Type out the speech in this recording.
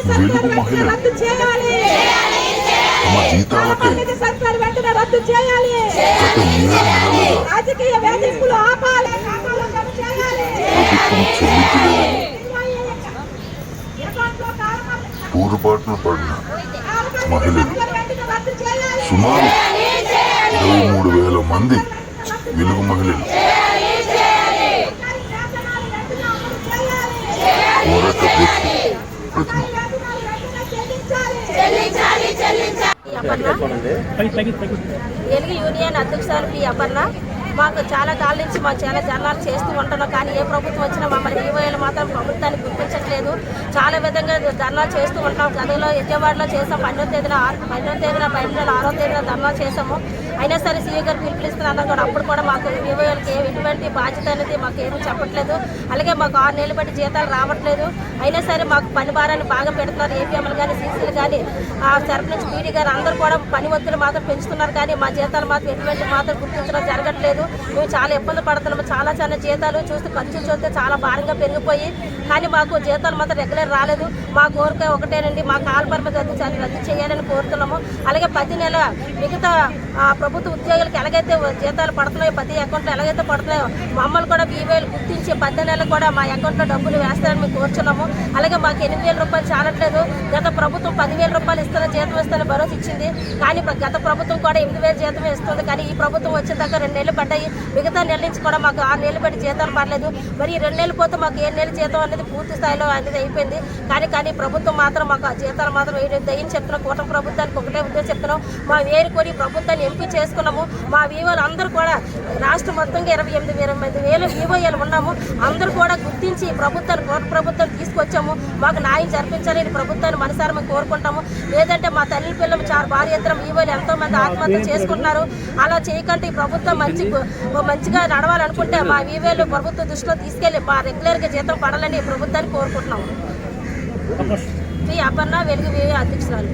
వెలుగు మహిళలు తమ జీతాలకై గత 7 నెలలుగా ప్రభుత్వం చెల్లించలేదని పూరుపాటున పడిన మహిళలు సుమారు 23,000 మంది వెలుగు మహిళలు పోరాట ప్రతిమ వెలుగు యూనియన్ అధ్యక్షురాలు పి అపర్ణ. మాకు చాలా కాలం నుంచి మేము చాలా ధర్నాలు చేస్తూ ఉంటున్నాం. కానీ ఏ ప్రభుత్వం వచ్చినా మమ్మల్ని ఈవోఏలు మాత్రం ప్రభుత్వాన్ని గుర్తించట్లేదు. చాలా విధంగా ధర్నాలు చేస్తూ ఉంటాం. గతంలో విజయవాడలో చేసాం. 12వ తేదీన 6వ తేదీన ధర్నాలు చేసాము. అయినా సరే సీఏ గారు పిలుపునిస్తున్నారు కూడా. అప్పుడు కూడా మాకు ఈవోఏలకి ఎటువంటి బాధ్యత అనేది మాకు ఏమీ చెప్పట్లేదు. అలాగే మాకు 6 నెలలు బట్టి జీతాలు రావట్లేదు. అయినా సరే మాకు పని భారాన్ని బాగా పెడుతున్నారు. ఏపీఎంలు కానీ సీసీలు కానీ సర్పంచ్ పీడీ గారు అందరూ కూడా పని ఒత్తిడి మాత్రం పెంచుతున్నారు. కానీ మా జీతాలు మాత్రం ఎటువంటి మాత్రం గుర్తించడం జరగట్లేదు. మేము చాలా ఇబ్బంది పడుతున్నాము. చాలా జీతాలు చూస్తే ఖర్చులు చూస్తే చాలా భారంగా పెరిగిపోయి కానీ మాకు జీతాలు మాత్రం రెగ్యులర్ రాలేదు. మా కోరిక ఒకటేనండి, మా కాల పరిమితి రద్దు చేయాలని కోరుతున్నాము. అలాగే ప్రతి నెల మిగతా ప్రభుత్వ ఉద్యోగులకు ఎలాగైతే జీతాలు పడుతున్నాయో ప్రతి అకౌంట్లో ఎలాగైతే పడుతున్నాయో మమ్మల్ని కూడా ఈవోఏలు గుర్తించి 10 నెలలు కూడా మా అకౌంట్లో డబ్బులు వేస్తారని మేము కోరుచున్నాము. అలాగే మాకు 8,000 రూపాయలు చాలట్లేదు. గత ప్రభుత్వం 10,000 రూపాయలు జీతం ఇస్తారని భరోసా ఇచ్చింది. కానీ గత ప్రభుత్వం కూడా 8,000 జీతం ఇస్తుంది. కానీ ఈ ప్రభుత్వం వచ్చిన దాకా 2 నెలలు పడ్డాయి. మిగతా నెల నుంచి కూడా మాకు 6 నెలలు బట్టి జీతాలు పడలేదు. మరి 2 నెలలు పోతే మాకు 7 నెలల జీతం అనేది పూర్తి స్థాయిలో అనేది అయిపోయింది. కానీ ప్రభుత్వం మాత్రం మాకు ఆ జీతాలు మాత్రం దయ్యని చెప్తున్నాం. కూటమి ప్రభుత్వానికి ఒకటే ఉద్దేశం చెప్తున్నాం. మా వేరుకొని ప్రభుత్వాన్ని ఎంపీ చేసుకున్నాము. మా వీవోలు అందరూ కూడా రాష్ట్రం మొత్తంగా 28,000 వీవోఏలు ఉన్నాము. అందరూ కూడా గుర్తించి ప్రభుత్వాన్ని ప్రభుత్వాన్ని తీసుకొచ్చాము. మాకు న్యాయం జరిపించాలని ప్రభుత్వాన్ని మనసారా మేము కోరుకుంటాము. లేదంటే మా తల్లి పిల్లలు చాలా భారీ ఎత్తున వీవోలు ఎంతో మంది ఆత్మహత్య చేసుకుంటున్నారు. అలా చేయకంటే ఈ ప్రభుత్వం మంచిగా నడవాలనుకుంటే మా వీవోలు ప్రభుత్వ దృష్టిలో తీసుకెళ్లి మా రెగ్యులర్గా జీతం పడాలని ప్రభుత్వాన్ని కోరుకుంటున్నాము. పి అపర్ణ, వెలుగు వీవో అధ్యక్షురాలు.